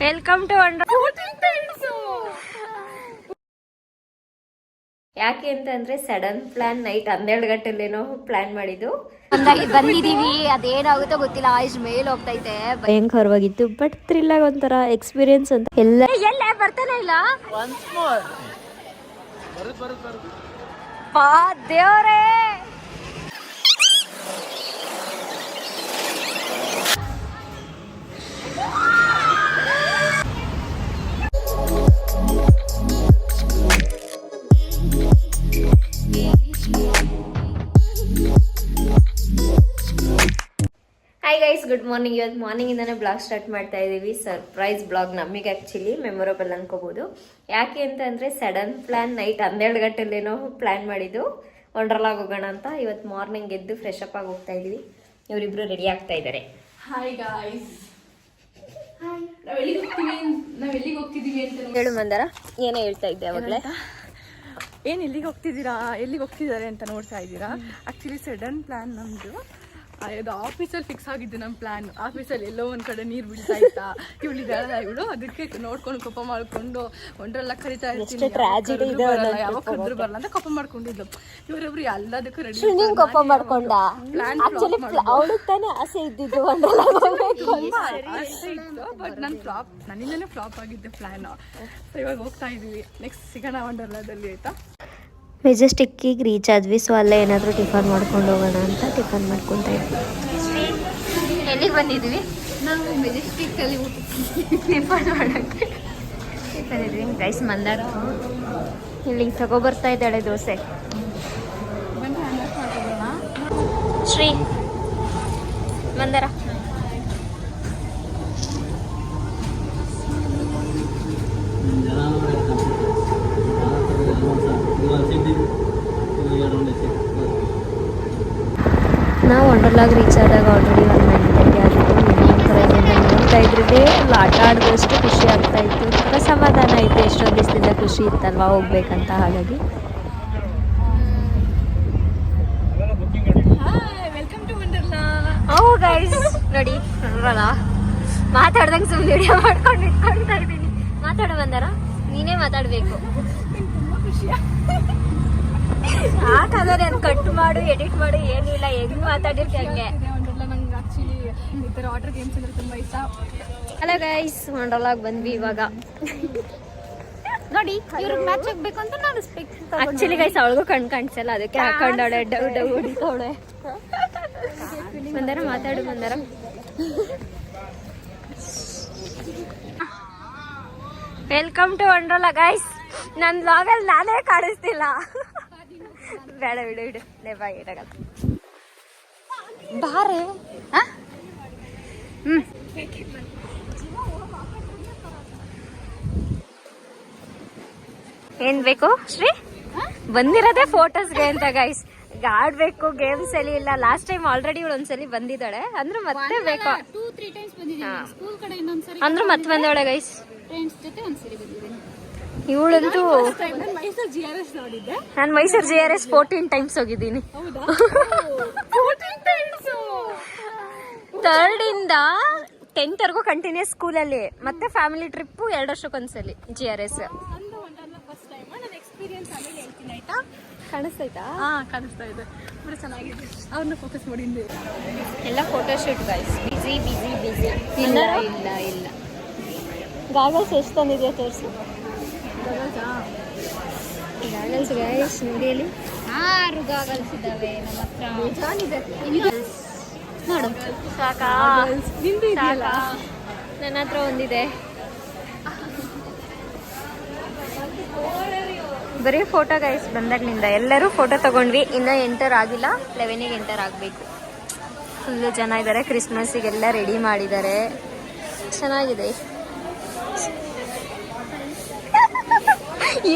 Welcome to ಯಾಕೆ ಅಂತಂದ್ರೆ sudden plan night 12 ಗಂಟೆಲೇನೋ plan ಮಾಡಿದ್ದು ಬಂದಿದೀವಿ. ಅದೇನಾಗುತ್ತೋ ಗೊತ್ತಿಲ್ಲ. ಆಯುಷ್ ಮೇಲ್ ಹೋಗ್ತೈತೆ. ಭಯಂಕರವಾಗಿತ್ತು. ಬಟ್ ಥ್ರಿಲ್ ಆಗಿ ಒಂಥರ ಎಕ್ಸ್ಪೀರಿಯನ್ಸ್ ಅಂತ ಎಲ್ಲ ಬರ್ತಾನೆ ಇಲ್ಲ. ದೇವರೇ ಹಾಯ್ ಗೈಸ್, ಗುಡ್ ಮಾರ್ನಿಂಗ್. ಇವತ್ತು ಮಾರ್ನಿಂಗ್ ಇಂದಾನೆ ಬ್ಲಾಗ್ ಸ್ಟಾರ್ಟ್ ಮಾಡ್ತಾ ಇದೀವಿ. ಸರ್ಪ್ರೈಸ್ ಬ್ಲಾಗ್ ನಮಗೆ ಆಕ್ಚುಲಿ ಮೆಮೊರಬಲ್ ಅನ್ಕೋಬಹುದು. ಯಾಕೆ ಅಂತಂದ್ರೆ ಸಡನ್ ಪ್ಲಾನ್ ನೈಟ್ 12 ಗಂಟೆಲೇನೋ ಪ್ಲಾನ್ ಮಾಡಿದ್ದು ವಂಡರ್ಲಾಗ್ ಹೋಗೋಣ ಅಂತ. ಇವತ್ತು ಮಾರ್ನಿಂಗ್ ಎದ್ದು ಫ್ರೆಶ್ ಅಪ್ ಆಗಿ ಹೋಗ್ತಾ ಇದೀವಿ. ಇವರಿಬ್ರು ರೆಡಿ ಆಗ್ತಾ ಇದ್ದಾರೆ. ಹಾಯ್ ಗಾಯ್ಸ್, ನಾವೆಲ್ಲಿಗೆ ಹೋಗ್ತಿದೀವಿ ಅಂತ ಹೇಳು ಮಂದಾರ, ಏನೋ ಹೇಳ್ತಾ ಇದ್ದೆ ಅವಾಗಲೇ. ಏನು ಎಲ್ಲಿಗೆ ಹೋಗ್ತಿದ್ದೀರಾ, ಎಲ್ಲಿಗೆ ಹೋಗ್ತಿದ್ದಾರೆ ಅಂತ ನೋಡ್ತಾ ಇದ್ದೀರಾ. ಆಕ್ಚುಲಿ ಸಡನ್ ಪ್ಲಾನ್ ನಮ್ದು. ಅದು ಆಫೀಸಲ್ಲಿ ಫಿಕ್ಸ್ ಆಗಿದ್ದು ನಮ್ಮ ಪ್ಲಾನ್. ಆಫೀಸಲ್ಲಿ ಎಲ್ಲೋ ಒಂದ್ ಕಡೆ ನೀರು ಬೀಳ್ತಾ ಇತ್ತಾ, ಇವಳಿದಾರಲ್ಲ ಇವಳು, ಅದಕ್ಕೆ ನೋಡ್ಕೊಂಡು ಕೋಪ ಮಾಡ್ಕೊಂಡು ಒಂಡ್ರೆಲ್ಲ ಕರಿತಾ ಇರ್ತೀನಿ, ಯಾವಾಗ ಕರೆದ್ರು ಬರಲ್ಲ ಅಂತ ಕೋಪ ಮಾಡ್ಕೊಂಡಿದ್ದು. ಇವರೊಬ್ರು ಎಲ್ಲದಕ್ಕೂ ರೆಡಿ ಕೋಪ ಮಾಡ್ಕೊಂಡ. ಆಸೆ ಇದ್ದಿದ್ದು ಬಟ್ ನನ್ನಿಂದನೇ ಫ್ಲಾಪ್ ಆಗಿದ್ದೆ ಪ್ಲಾನ್. ಸೊ ಇವಾಗ ಹೋಗ್ತಾ ಇದೀವಿ. ನೆಕ್ಸ್ಟ್ ಸಿಗೋಣ ವಂಡರ್ಲಾದಲ್ಲಿ, ಆಯ್ತಾ. ಮೆಜೆಸ್ಟಿಕ್ಕಿಗೆ ರೀಚ್ ಆದ್ವಿ. ಸೊ ಅಲ್ಲೇ ಏನಾದರೂ ಟಿಫನ್ ಮಾಡ್ಕೊಂಡು ಹೋಗೋಣ ಅಂತ ಟಿಫನ್ ಮಾಡ್ಕೊತಾ ಇದ್ವಿ. ಎಲ್ಲಿಗೆ ಬಂದಿದ್ವಿ ನಾವು? ಮೆಜೆಸ್ಟಿಕ್ಕಲ್ಲಿ ಟಿಫನ್ ಮಾಡಕ್ಕೆ ಇದ್ವಿ. ರೈಸ್ ಮಂದಾರ ಇಲ್ಲಿ ತಗೊಬರ್ತಾ ಇದ್ದಾಳೆ ದೋಸೆ. ಶ್ರೀ ಮಂದಾರ ನಾವು ವಂಡರ್ಲಾಗ್ ರೀಚ್ ಆದಾಗ ಆಲ್ರೆಡಿ 1:30 ಆಗಿತ್ತು. ನೋಡ್ತಾ ಇದ್ರಿಗೆ ಅಲ್ಲಿ ಆಟ ಆಡಿದಷ್ಟು ಖುಷಿ ಆಗ್ತಾ ಇತ್ತು, ಒಂಥರ ಸಮಾಧಾನ ಆಯಿತು. ಎಷ್ಟೊಂದು ದಿವಸದಿಂದ ಖುಷಿ ಇತ್ತಲ್ವಾ ಹೋಗ್ಬೇಕಂತ. ಹಾಗಾಗಿ ವೆಲ್ಕಮ್ ಟು ವಂಡರ್ಲಾ. ಓ ಗೈಸ್ ನೋಡಿ, ನೋಡ್ರಲ್ಲ ಮಾತಾಡ್ದಂಗೆ ಸುಮ್ಮನೆ ವಿಡಿಯೋ ಮಾಡ್ಕೊಂಡು ಇಟ್ಕೊಳ್ತಾ ಇದ್ದೀನಿ. ಮಾತಾಡ ಬಂದಾರ, ನೀನೇ ಮಾತಾಡ್ಬೇಕು. ಹಾಗಾದ್ರೆ ಅದು ಕಟ್ ಮಾಡು, ಎಡಿಟ್ ಮಾಡು, ಏನಿಲ್ಲ, ಹೆಂಗ್ ಮಾತಾಡಿರ್ತಿ ಹಂಗೆ. ನಂಗೆ ಆಕ್ಚುಲಿ ಈ ಥರ ವಾಟರ್ ಗೇಮ್ಸ್ ಅಂದ್ರೆ ತುಂಬಾ ಇಷ್ಟ. ಹಲೋ ಗೈಸ್, ವಂಡರ್ಲಾಗ್ ಬಂದ್ವಿ ಇವಾಗ. ನೋಡಿ ಇವ್ರಿಗೆ ಮ್ಯಾಚ್ ಆಗ್ಬೇಕು ಅಂತ ನಾನು ಸ್ಪೆಕ್ಸ್ ಆಕ್ಚುಲಿ ಗೈಸ್ ಅವಳಿಗೂ ಕಾಣಿಸಲ್ಲ, ಅದಕ್ಕೆ ಹಾಕೊಂಡವಳೆ ಡೌ ಹೊಡಿತವಳೆ. ಬಂದಾರ ಮಾತಾಡು ಬಂದಾರ. Welcome to Wonderla guys. ನನ್ನ ಬ್ಲಾಗಲ್ಲಿ ನಾನೇ ಕಾಣಿಸ್ತಿಲ್ಲ. ಬೇಡ ಬಿಡು ಬಿಡು, ಬಾಯ್ ಇಡಗಲ್ಲ ಬಾರೆ. ಏನ್ ಬೇಕು ಶ್ರೀ? ಬಂದಿರೋದೇ ಫೋಟೋಸ್ಗೆ ಅಂತ ಗೈಸ್. ಆಡ್ಬೇಕು ಗೇಮ್ಸ್ ಅಲ್ಲಿ ಇಲ್ಲ. ಲಾಸ್ಟ್ ಟೈಮ್ ಆಲ್ರೆಡಿ ಇವಳು ಒಂದ್ಸಲಿ ಬಂದಿದ್ದಾಳೆ, ಅಂದ್ರೆ ಮತ್ತೆ ಬೇಕು ಅಂದ್ರೆ ಮತ್ತೆ ಬಂದವಳೆ ಗೈಸ್. ಇವಳಂತೂ ನಾನು ಮೈಸೂರು GRS 14 ಟೈಮ್ಸ್ ಹೋಗಿದ್ದೀನಿ. 3rd ಇಂದ 10th ವರೆಗೂ ಕಂಟಿನ್ಯೂಸ್ ಸ್ಕೂಲಲ್ಲಿ, ಮತ್ತೆ ಫ್ಯಾಮಿಲಿ ಟ್ರಿಪ್ 2 ವರ್ಷಕ್ಕೊಂದ್ಸಲಿ GRS. ಕಾಣಿಸ್ತೈತಾ? ಕಾಣಿಸ್ತಾ ಇದೆ, ಬರೀ ಚೆನ್ನಾಗಿದೆ. ಅವ್ರನ್ನ ಫೋಕಸ್ ಮಾಡಿದ್ದೆ ಎಲ್ಲ ಫೋಟೋಶೂಟ್ ಗೈಸ್. ಬಿಸಿ ಬಿಸಿ ಬಿಸಿ. ಇಲ್ಲ ಇಲ್ಲ ಇಲ್ಲ. ಗಾಗಲ್ಸ್ ಎಷ್ಟು ತಂದಿದೆಯಾ ತೋರಿಸು. ಗಾಗಲ್ಸ್ ಗೈಸ್ ನೋಡಿ ಅಲ್ಲಿ 6 ಗಾಗಲ್ಸ್ ಇದಾವೆ ನಮ್ಮ ಹತ್ರ. ನೋಡು ಸಾಕಾ? ನನ್ನ ಹತ್ರ ಒಂದಿದೆ. ಬರೀ ಫೋಟೋ ಗೈಸ್ ಬಂದಾಗ್ಲಿಂದ ಎಲ್ಲರೂ ಫೋಟೋ ತಗೊಂಡ್ವಿ. ಇನ್ನೂ ಎಂಟರ್ ಆಗಿಲ್ಲ, 11ಗೆ ಎಂಟರ್ ಆಗಬೇಕು. ಫುಲ್ಲು ಜನ ಇದ್ದಾರೆ. ಕ್ರಿಸ್ಮಸ್ಸಿಗೆಲ್ಲ ರೆಡಿ ಮಾಡಿದ್ದಾರೆ, ಚೆನ್ನಾಗಿದೆ.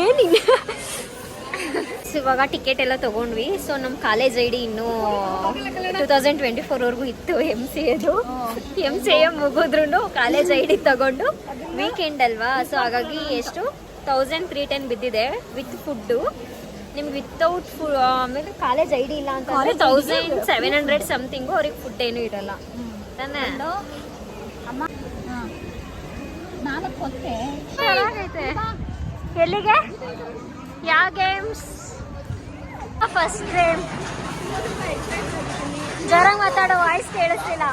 ಏನಿಲ್ಲ, ಇವಾಗ ಟಿಕೆಟ್ ಎಲ್ಲ ತಗೊಂಡ್ವಿ. ಸೊ ನಮ್ಮ ಕಾಲೇಜ್ ID ಇನ್ನೂ 2024ವರೆಗೂ ಇತ್ತು. MCA ಮುಗಿದ್ರು ಕಾಲೇಜ್ ID ತಗೊಂಡು ವೀಕೆಂಡ್ ಅಲ್ವಾ, ಸೊ ಹಾಗಾಗಿ ಎಷ್ಟು 1310 ಬಿದ್ದಿದೆ ವಿತ್ ಫುಡ್ಡು. ನಿಮ್ಗೆ ವಿತೌಟ್ ಫುಡ್ ಆಮೇಲೆ ಕಾಲೇಜ್ ID ಇಲ್ಲ ಅಂತಂದ್ರೆ 1700 ಸಮಥಿಂಗು. ಅವ್ರಿಗೆ ಫುಡ್ ಏನೂ ಇರಲ್ಲ ತಾನೇ. ನಾನು ಚೆನ್ನಾಗೈತೆ. ಎಲ್ಲಿಗೆ? ಯಾವ ಗೇಮ್ಸ್? First game. ಜೋರಾಗಿ ಮಾತಾಡೋ, ವಾಯ್ಸ್ ಕೇಳಿಸ್ತಿಲ್ಲ.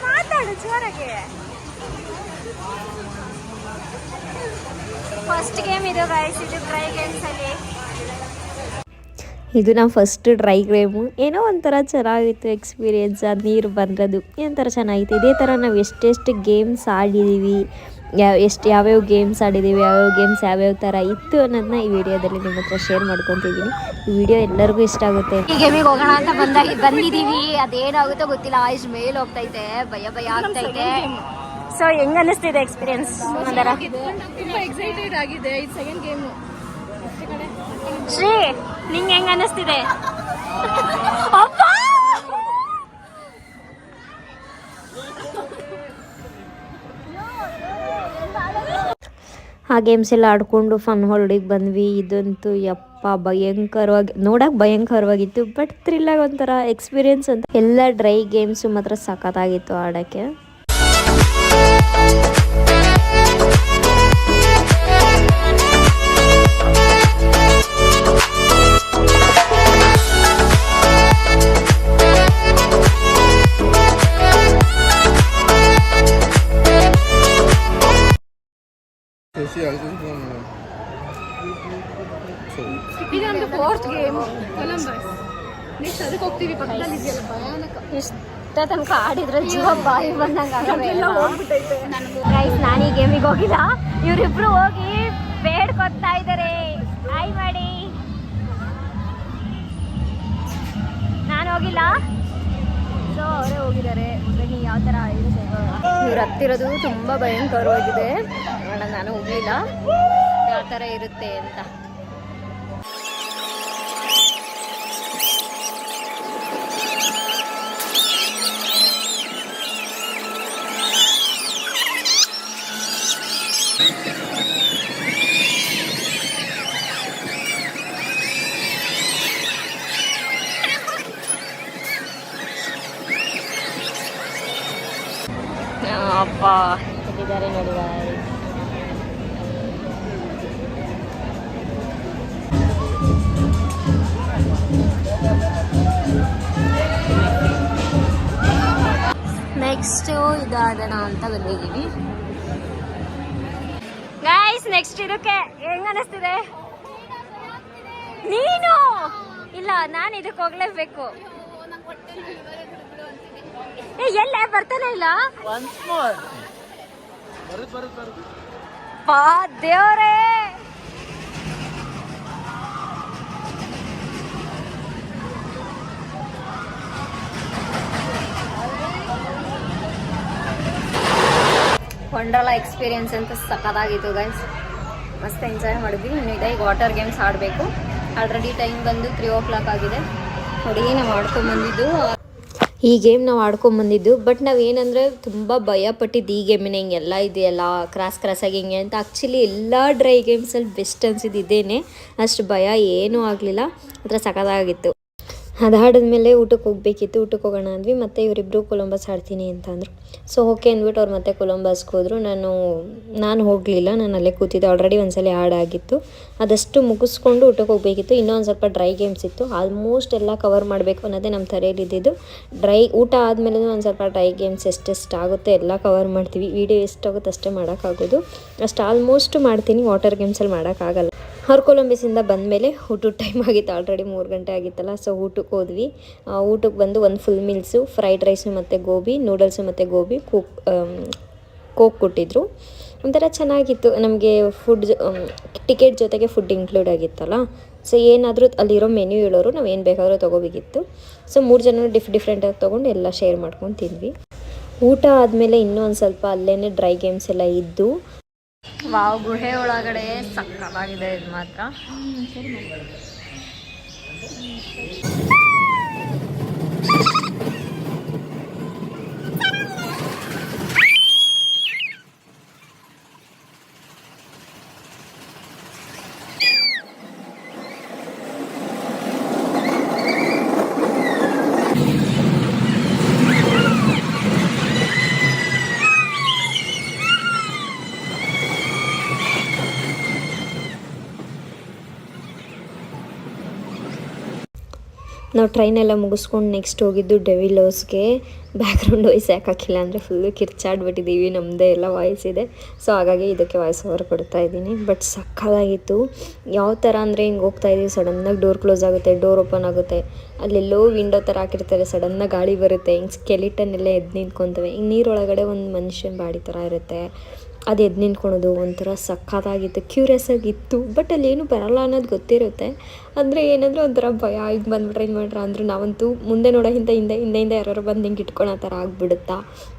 ಮಾತಾಡು ಜೋರಾಗಿ. ಫಸ್ಟ್ ಗೇಮ್ ಇದು ಗೈಸ್, ಇದು ಡ್ರೈ ಗೇಮ್ಸ್ ಅಲ್ಲಿ. ಇದು ನಾವು ಫಸ್ಟ್ ಡ್ರೈ ಗೇಮು. ಏನೋ ಒಂಥರ ಚೆನ್ನಾಗಿತ್ತು ಎಕ್ಸ್ಪೀರಿಯೆನ್ಸ್. ಅದು ನೀರು ಬಂದದ್ದು ಒಂಥರ ಚೆನ್ನಾಗಿತ್ತು. ಇದೇ ಥರ ನಾವು ಎಷ್ಟೆಷ್ಟು ಗೇಮ್ಸ್ ಆಡಿದ್ದೀವಿ, ಯಾವ್ಯಾವ ಗೇಮ್ಸ್ ಆಡಿದ್ದೀವಿ, ಯಾವ್ಯಾವ ಥರ ಇತ್ತು ಅನ್ನೋದನ್ನ ಈ ವಿಡಿಯೋದಲ್ಲಿ ನಿಮ್ಮ ಹತ್ರ ಶೇರ್ ಮಾಡ್ಕೊತಿದ್ದೀನಿ. ಈ ವಿಡಿಯೋ ಎಲ್ಲರಿಗೂ ಇಷ್ಟ ಆಗುತ್ತೆ. ಈ ಗೇಮಿಗೆ ಹೋಗೋಣ ಅಂತ ಬಂದಿದ್ದೀವಿ. ಅದೇನಾಗುತ್ತೋ ಗೊತ್ತಿಲ್ಲ. ಇಷ್ಟು ಮೇಲೆ ಹೋಗ್ತೈತೆ, ಭಯ ಆಗ್ತೈತೆ. ಸೊ ಹೆಂಗ್ ಅನ್ನಿಸ್ತಿದೆ ಎಕ್ಸ್ಪೀರಿಯನ್ಸ್? ತುಂಬಾ ಎಕ್ಸೈಟೆಡ್ ಆಗಿದೆ. ಇದು ಸೆಕೆಂಡ್ ಗೇಮು. ಶ್ರೀ, ನಿಂಗೆ ಹೆಂಗ್ ಅನ್ನಿಸ್ತಿದೆ? ಆ ಗೇಮ್ಸ್ ಎಲ್ಲ ಆಡಿಕೊಂಡು ಫನ್ ಹಾಲಿಡೇಗೆ ಬಂದ್ವಿ. ಇದಂತೂ ಯಪ್ಪ ಭಯಂಕರವಾಗಿ, ನೋಡೋಕೆ ಭಯಂಕರವಾಗಿತ್ತು, ಬಟ್ ಥ್ರಿಲ್ಲಾಗಿ ಒಂಥರ ಎಕ್ಸ್ಪೀರಿಯೆನ್ಸ್ ಅಂತ. ಎಲ್ಲ ಡ್ರೈ ಗೇಮ್ಸು ಮಾತ್ರ ಸಖತ್ತಾಗಿತ್ತು ಆಡೋಕ್ಕೆ. ಇದೊಂದು ಫೋರ್ತ್ ಗೇಮ್, ಕೊಲಂಬಸ್. ನೆಕ್ಸ್ಟ್ ಅದಕ್ಕೆ ಹೋಗ್ತೀವಿ. ಪಕ್ಕದಲ್ಲಿ ಇದೆಯಲ್ಲ, ಭಯಾನಕ. ಇಷ್ಟ ತನಕ ಆಡಿದ್ರೆ ಜೀವ ಬಾಯಿ ಬಂದಂಗೆ ಹೋಗ್ಬಿಟ್ಟೈತೆ. ಗೈಸ್, ನಾನು ಈ ಗೇಮಿಗೆ ಹೋಗಿಲ್ಲ. ಇವರಿಬ್ರು ಹೋಗಿ ಬೇಡ್ಕೊತಾ ಇದ್ದಾರೆ. ಹಾಯ್ ಮಾಡಿ. ನಾನು ಹೋಗಿಲ್ಲ, ಸೊ ಅವರೇ ಹೋಗಿದ್ದಾರೆ. ಬನ್ನಿ ಯಾವ ಥರ ಇರುತ್ತೆ. ಇವ್ರು ಹತ್ತಿರೋದು ತುಂಬ ಭಯಂಕರವಾಗಿದೆ. ನಾನು ಹೋಗಲಿಲ್ಲ, ಯಾವ ಥರ ಇರುತ್ತೆ ಅಂತ. ಅಪ್ಪ ಇದ್ದಾರೆ ನೋಡಿ. ನೆಕ್ಸ್ಟ್ ಇದಾದಣ ಅಂತ ಬಂದಿದ್ದೀವಿ ಗೈಸ್. ನೆಕ್ಸ್ಟ್ ಇದಕ್ಕೆ ಹೆಂಗ್ ಅನಿಸ್ತಿದೆ? ನೀನು ಇಲ್ಲ, ನಾನು ಇದಕ್ಕೆ ಹೋಗ್ಲೇಬೇಕು. ಎಲ್ಲ ಬರ್ತಾನೆ ಇಲ್ಲ. ಪಾ ದೇವ್ರೇ, ವಂಡರ್ಲಾ ಎಕ್ಸ್ಪೀರಿಯನ್ಸ್ ಅಂತ ಸಖತ್ತಾಗಿತ್ತು ಗೈಸ್. ಮಸ್ತ್ ಎಂಜಾಯ್ ಮಾಡಿದ್ವಿ. ಈಗ ವಾಟರ್ ಗೇಮ್ಸ್ ಆಡಬೇಕು. ಆಲ್ರೆಡಿ ಟೈಮ್ ಬಂದು 3 o'clock ಆಗಿದೆ ನೋಡಿ. ನಾವು ಆಡ್ಕೊಂಬಂದಿದ್ದು ಈ ಗೇಮ್ ನಾವು ಆಡ್ಕೊಂಬಂದಿದ್ದು. ಬಟ್ ನಾವೇನಂದರೆ ತುಂಬ ಭಯಪಟ್ಟಿದ್ದು ಈ ಗೇಮಿನ, ಹಿಂಗೆಲ್ಲ ಇದೆಯಲ್ಲ ಕ್ರಾಸಾಗಿ ಹಿಂಗೆ ಅಂತ. ಆ್ಯಕ್ಚುಲಿ ಎಲ್ಲ ಡ್ರೈ ಗೇಮ್ಸಲ್ಲಿ ಬೆಸ್ಟ್ ಅನಿಸಿದ್ದು ಇದೇನೆ. ಅಷ್ಟು ಭಯ ಏನೂ ಆಗಲಿಲ್ಲ. ಅದರ ಸಖತ್ತಾಗಿತ್ತು. ಅದಾಡಿದ್ಮೇಲೆ ಊಟಕ್ಕೆ ಹೋಗಬೇಕಿತ್ತು. ಊಟಕ್ಕೆ ಹೋಗೋಣ ಅಂದ್ವಿ. ಮತ್ತು ಇವರಿಬ್ಬರು ಕೊಲಂಬಸ್ ಆಡ್ತೀನಿ ಅಂತ ಅಂದರು. ಸೊ ಓಕೆ ಅಂದ್ಬಿಟ್ಟು ಅವ್ರು ಮತ್ತೆ ಕೊಲಂಬಸ್ಗೆ ಹೋದರು. ನಾನು ಹೋಗಲಿಲ್ಲ, ನಾನು ಅಲ್ಲೇ ಕೂತಿದ್ದೆ. ಆಲ್ರೆಡಿ ಒಂದ್ಸಲ ಆಗಿತ್ತು. ಅದಷ್ಟು ಮುಗಿಸ್ಕೊಂಡು ಊಟಕ್ಕೆ ಹೋಗಬೇಕಿತ್ತು. ಇನ್ನೊಂದು ಸ್ವಲ್ಪ ಡ್ರೈ ಗೇಮ್ಸ್ ಇತ್ತು. ಆಲ್ಮೋಸ್ಟ್ ಎಲ್ಲ ಕವರ್ ಮಾಡಬೇಕು ಅನ್ನೋದೇ ನಮ್ಮ ತಲೆಯಲ್ಲಿ ಇದ್ದಿದ್ದು. ಊಟ ಆದಮೇಲೆ ಒಂದು ಸ್ವಲ್ಪ ಡ್ರೈ ಗೇಮ್ಸ್ ಎಷ್ಟೆಷ್ಟು ಆಗುತ್ತೆ ಎಲ್ಲ ಕವರ್ ಮಾಡ್ತೀವಿ. ವೀಡಿಯೋ ಎಷ್ಟಾಗುತ್ತೆ ಅಷ್ಟೇ ಮಾಡೋಕ್ಕಾಗೋದು. ಅಷ್ಟು ಆಲ್ಮೋಸ್ಟ್ ಮಾಡ್ತೀನಿ. ವಾಟರ್ ಗೇಮ್ಸಲ್ಲಿ ಮಾಡೋಕ್ಕಾಗಲ್ಲ. ಅವ್ರು ಕೊಲಂಬಸಿಂದ ಬಂದಮೇಲೆ ಊಟದ ಟೈಮ್ ಆಗಿತ್ತು. ಆಲ್ರೆಡಿ 3 ಗಂಟೆ ಆಗಿತ್ತಲ್ಲ. ಸೊ ಊಟಕ್ಕೆ ಹೋದ್ವಿ. ಊಟಕ್ಕೆ ಬಂದು ಒಂದು ಫುಲ್ ಮೀಲ್ಸು, ಫ್ರೈಡ್ ರೈಸು ಮತ್ತು ಗೋಬಿ, ನೂಡಲ್ಸು ಮತ್ತು ಗೋಬಿ, ಕೋಕ್ ಕೊಟ್ಟಿದ್ರು. ಒಂಥರ ಚೆನ್ನಾಗಿತ್ತು. ನಮಗೆ ಫುಡ್ ಟಿಕೆಟ್ ಜೊತೆಗೆ ಫುಡ್ ಇನ್ಕ್ಲೂಡ್ ಆಗಿತ್ತಲ್ಲ. ಸೊ ಏನಾದರೂ ಅಲ್ಲಿರೋ ಮೆನ್ಯೂ ಹೇಳೋರು, ನಾವು ಏನು ಬೇಕಾದರೂ ತೊಗೋಬೇಕಿತ್ತು. ಸೊ 3 ಜನ ಡಿಫ್ರೆಂಟಾಗಿ ತೊಗೊಂಡು ಎಲ್ಲ ಶೇರ್ ಮಾಡ್ಕೊಂಡು ತಿಂದ್ವಿ. ಊಟ ಆದಮೇಲೆ ಇನ್ನೂ ಒಂದು ಸ್ವಲ್ಪ ಅಲ್ಲೇ ಡ್ರೈ ಗೇಮ್ಸ್ ಎಲ್ಲ ಇದ್ದು. ವಾವ್, ಗುಹೆ ಒಳಗಡೆ ಸಕ್ಕತ್ತಾಗಿದೆ ಇದು ಮಾತ್ರ. ನಾವು ಟ್ರೈನೆಲ್ಲ ಮುಗಿಸ್ಕೊಂಡು ನೆಕ್ಸ್ಟ್ ಹೋಗಿದ್ದು ಡೆವಿಲ್ ಹೌಸ್ಗೆ. ಬ್ಯಾಕ್ಗ್ರೌಂಡ್ ವಾಯ್ಸ್ ಯಾಕೆ ಹಾಕಿಲ್ಲ ಅಂದರೆ ಫುಲ್ಲು ಕಿರ್ಚಾಡ್ಬಿಟ್ಟಿದ್ದೀವಿ, ನಮ್ಮದೇ ಎಲ್ಲ ವಾಯ್ಸ್ ಇದೆ. ಸೊ ಹಾಗಾಗಿ ಇದಕ್ಕೆ ವಾಯ್ಸ್ ಓವರ್ ಕೊಡ್ತಾ ಇದ್ದೀನಿ. ಬಟ್ ಸಕ್ಕತ್ತಾಗಿತ್ತು. ಯಾವ ಥರ ಅಂದರೆ ಹಿಂಗೆ ಹೋಗ್ತಾ ಇದ್ದೀವಿ, ಸಡನ್ನಾಗಿ ಡೋರ್ ಕ್ಲೋಸ್ ಆಗುತ್ತೆ, ಡೋರ್ ಓಪನ್ ಆಗುತ್ತೆ, ಅಲ್ಲೆಲ್ಲೋ ವಿಂಡೋ ಥರ ಹಾಕಿರ್ತಾರೆ, ಸಡನ್ನಾಗಿ ಗಾಳಿ ಬರುತ್ತೆ, ಹಿಂಗೆ ಸ್ಕೆಲಿಟನ್ ಎಲ್ಲ ಎದ್ದು ನಿಂತ್ಕೊತವೆ. ಹಿಂಗೆ ನೀರೊಳಗಡೆ ಒಂದು ಮನುಷ್ಯನ ಬಾಡಿ ಥರ ಇರುತ್ತೆ, ಅದು ಎದ್ದು ನಿಂತ್ಕೊಳೋದು ಒಂಥರ ಸಕ್ಕತ್ತಾಗಿತ್ತು. ಕ್ಯೂರಿಯಸ್ ಆಗಿತ್ತು, ಬಟ್ ಅಲ್ಲೇನು ಬರಲ್ಲ ಅನ್ನೋದು ಗೊತ್ತಿರುತ್ತೆ. ಅಂದರೆ ಏನಂದರೆ ಒಂಥರ ಭಯ, ಈಗ ಬಂದುಬಿಟ್ರೆ ಏನು ಮಾಡ್ರೆ ಅಂದರು. ನಾವಂತೂ ಮುಂದೆ ನೋಡೋಕ್ಕಿಂತ ಹಿಂದೆ ಯಾರು ಬಂದು ಹಿಂಗೆ ಇಟ್ಕೊಳ್ಳೋ ಥರ ಆಗಿಬಿಡುತ್ತಾ,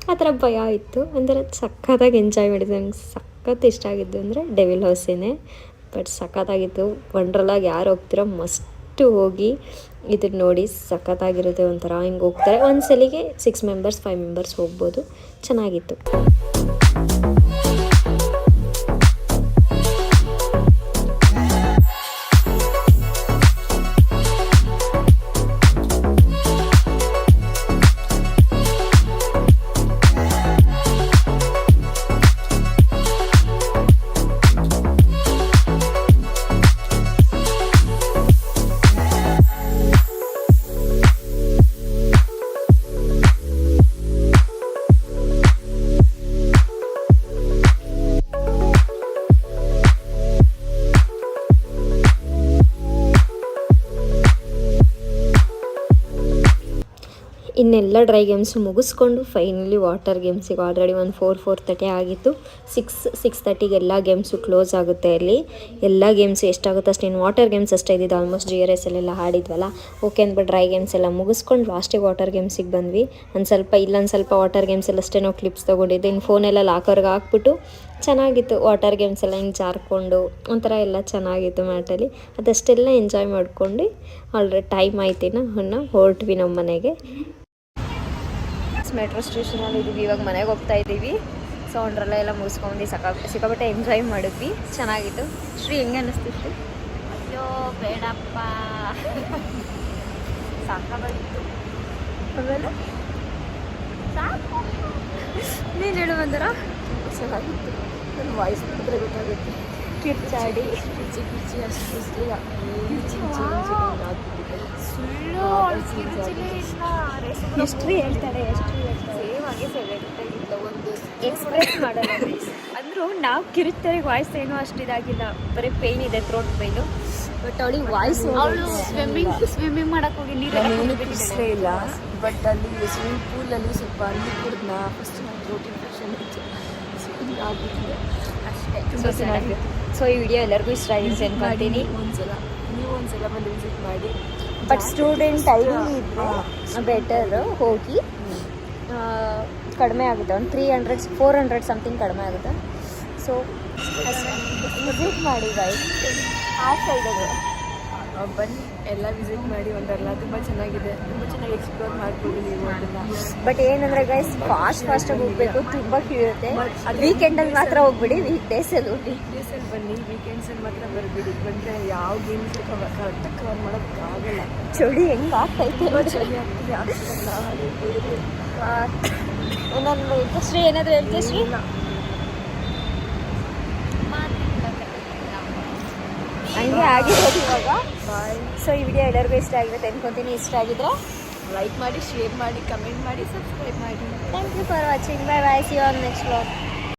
ಆ ಥರ ಭಯ ಇತ್ತು. ಅಂದರೆ ಸಕ್ಕತ್ತಾಗಿ ಎಂಜಾಯ್ ಮಾಡಿದ್ದೆ. ನಂಗೆ ಸಖತ್ ಇಷ್ಟ ಆಗಿದ್ದು ಅಂದರೆ ಡೆವಿಲ್ ಹೌಸೇನೆ. ಬಟ್ ಸಖತ್ತಾಗಿತ್ತು. ವಂಡ್ರಲ್ಲಾಗಿ ಯಾರು ಹೋಗ್ತಿರೋ ಮಸ್ಟು ಹೋಗಿ ಇದನ್ನು ನೋಡಿ, ಸಖತ್ತಾಗಿರುತ್ತೆ. ಒಂಥರ ಹಿಂಗೆ ಹೋಗ್ತಾರೆ, ಒಂದು ಸಲಿಗೆ 6 ಮೆಂಬರ್ಸ್ 5 ಮೆಂಬರ್ಸ್ ಹೋಗ್ಬೋದು. ಚೆನ್ನಾಗಿತ್ತು. ಇನ್ನೆಲ್ಲ ಡ್ರೈ ಗೇಮ್ಸು ಮುಗಿಸ್ಕೊಂಡು ಫೈನಲಿ ವಾಟರ್ ಗೇಮ್ಸಿಗೆ ಆಲ್ರೆಡಿ ಒಂದು 4:30 ಆಗಿತ್ತು. 6:30ಗೆ ಎಲ್ಲ ಗೇಮ್ಸು ಕ್ಲೋಸ್ ಆಗುತ್ತೆ. ಅಲ್ಲಿ ಎಲ್ಲ ಗೇಮ್ಸು ಎಷ್ಟಾಗುತ್ತೆ ಅಷ್ಟು. ಇನ್ನು ವಾಟರ್ ಗೇಮ್ಸ್ ಅಷ್ಟೇ ಇದ್ದಿದ್ದು. ಆಲ್ಮೋಸ್ಟ್ GRS ಅಲ್ಲೆಲ್ಲ ಆಡಿದ್ವಲ್ಲ, ಓಕೆ ಅಂದ್ಬಿಟ್ಟು ಡ್ರೈ ಗೇಮ್ಸ್ ಎಲ್ಲ ಮುಗಿಸ್ಕೊಂಡು ಲಾಸ್ಟಿಗೆ ವಾಟರ್ ಗೇಮ್ಸಿಗೆ ಬಂದ್ವಿ. ಇಲ್ಲೊಂದು ಸ್ವಲ್ಪ ವಾಟರ್ ಗೇಮ್ಸ್ ಎಲ್ಲ ಅಷ್ಟೇ ನಾವು ಕ್ಲಿಪ್ಸ್ ತೊಗೊಂಡಿದ್ದು. ಇನ್ನು ಫೋನೆಲ್ಲ ಲಾಕರ್ಗೆ ಹಾಕ್ಬಿಟ್ಟು ಚೆನ್ನಾಗಿತ್ತು. ವಾಟರ್ ಗೇಮ್ಸ್ ಎಲ್ಲ ಹಿಂಗೆ ಜಾರ್ಕೊಂಡು ಒಂಥರ ಎಲ್ಲ ಚೆನ್ನಾಗಿತ್ತು ಮ್ಯಾಟಲ್ಲಿ. ಅದಷ್ಟೆಲ್ಲ ಎಂಜಾಯ್ ಮಾಡ್ಕೊಂಡು ಆಲ್ರೆಡಿ ಟೈಮ್ ಆಯ್ತಿನ ಹೊರಟ್ವಿ ನಮ್ಮ ಮನೆಗೆ. ಮೆಟ್ರೋ ಸ್ಟೇಷನಲ್ಲಿ ಇದ್ದೀವಿ, ಇವಾಗ ಮನೆಗೆ ಹೋಗ್ತಾ ಇದ್ದೀವಿ. ಸೊ ವಂಡ್ರಲ್ಲ ಎಲ್ಲ ಮುಗಿಸ್ಕೊಂಡು ಸಿಕ್ಕಾಪಟ್ಟೆ ಎಂಜಾಯ್ ಮಾಡಿದ್ವಿ, ಚೆನ್ನಾಗಿತ್ತು. ಶ್ರೀ ಹೆಂಗೆ ಅನ್ನಿಸ್ತಿತ್ತು? ಅಯ್ಯೋ ಬೇಡಪ್ಪ, ಸಾಕಾಗಿತ್ತು. ಆಮೇಲೆ ಸಾಕು ನೀನು ಹೇಳು ಬಂದರ ಚೆನ್ನಾಗಿತ್ತು. ನನ್ನ ವಾಯ್ಸ್ ಬಿಟ್ಟರೆ ಗೊತ್ತಾಗುತ್ತೆ. ಕಿರ್ಚಾಡಿ ಹಿಸ್ಟ್ರಿ ಹೇಳ್ತಾರೆ, ಸೇಮ್ ಆಗಿ ಒಂದು ಎಕ್ಸ್ಪ್ರೆಸ್ ಮಾಡಲ್ಲ. ಅಂದರೂ ನಾವು ಕಿರುತ್ತಾರೆ, ವಾಯ್ಸ್ ಏನೂ ಅಷ್ಟು ಇದಾಗಿಲ್ಲ, ಬರೀ ಪೇಯ್ನ್ ಇದೆ, ಥ್ರೋಟ್ ಪೇಯ್ನು. ಬಟ್ ಅವಳಿಗೆ ವಾಯ್ಸ್ ಸ್ವಿಮ್ಮಿಂಗ್ ಮಾಡಕ್ಕೆ ಹೋಗಿ ನೀರು ಇಷ್ಟೇ ಇಲ್ಲ. ಬಟ್ ಅಲ್ಲಿ ಸ್ವಿಮ್ಮಿಂಗ್ ಪೂಲಲ್ಲಿ ಸ್ವಲ್ಪ ಅಲ್ಲಿ ಕುಡಿದ್ನ ಫಸ್ಟ್ ನಾನು ಥ್ರೋಟ್ ಇನ್ಫೆಕ್ಷನ್ ಆಗಿಬಿಟ್ಟಿದೆ ಅಷ್ಟೇ. ಸೊ ಈ ವಿಡಿಯೋ ಎಲ್ಲರಿಗೂ ಇಷ್ಟ ಆಗಿದೆ ಅನ್ಕೊಳ್ತೀನಿ. ನೀವು ಒಂದ್ಸಲ ಬಂದು ವಿಸಿಟ್ ಮಾಡಿ. ಬಟ್ ಸ್ಟೂಡೆಂಟ್ ಐಡಿ ಇದ್ದರೆ ಬೆಟರ್ ಹೋಗಿ, ಕಡಿಮೆ ಆಗುತ್ತೆ. ಒಂದು 300-400 ಸಮಥಿಂಗ್ ಕಡಿಮೆ ಆಗುತ್ತೆ. ಸೊ ವಿಸಿಟ್ ಮಾಡಿ ಗೈಸ್. ಆ ಸೈಡಲ್ಲಿ ಬನ್ನಿ, ಎಲ್ಲ ವಿಸಿಟ್ ಮಾಡಿ. ವಂಡರ್ಲಾ ತುಂಬ ಚೆನ್ನಾಗಿದೆ, ತುಂಬ ಚೆನ್ನಾಗಿ ಎಕ್ಸ್ಪ್ಲೋರ್ ಮಾಡ್ಬೋದು ನೀವು ಅದನ್ನು. ಬಟ್ ಏನಂದರೆ ಗೈಸ್ ಫಾಸ್ಟಾಗಿ ಹೋಗಬೇಕು, ತುಂಬ ಇರುತ್ತೆ. ವೀಕೆಂಡಲ್ಲಿ ಮಾತ್ರ ಹೋಗ್ಬಿಡಿ, ವೀಕ್ಡೇಸಲ್ಲಿ ಹೋಗಿ. ವೀಕ್ಡೇಸಲ್ಲಿ ಬನ್ನಿ, ವೀಕೆಂಡ್ಸಲ್ಲಿ ಮಾತ್ರ ಬರಬೇಡಿ. ಬಂದರೆ ಯಾವ ಗೇಮ್ಸ್ ಕರೆಕ್ಟಾಗಿ ಕವರ್ ಮಾಡೋಕ್ಕಾಗಲ್ಲ. ಚಳಿ ಹೆಂಗೆ ಆಗ್ತೈತೆ, ಚಳಿ ಆಗ್ತಿದೆ. ಒಂದೊಂದು ಶ್ರೀ ಏನಾದರೂ ಹೇಳ್ತೀವಿ ಶ್ರೀ? ಹಂಗೆ ಆಗಿರೋದು ಇವಾಗ. ಸೊ ಈ ವಿಡಿಯೋ ಎಲ್ಲರಿಗೂ ಇಷ್ಟ ಆಗಿರುತ್ತೆ ಅನ್ಕೊತೀನಿ. ಇಷ್ಟ ಆಗಿದ್ರೆ ಲೈಕ್ ಮಾಡಿ, ಶೇರ್ ಮಾಡಿ, ಕಮೆಂಟ್ ಮಾಡಿ, ಸಬ್ಸ್ಕ್ರೈಬ್ ಮಾಡಿ. Thank you for watching. Bye bye. See you on next vlog.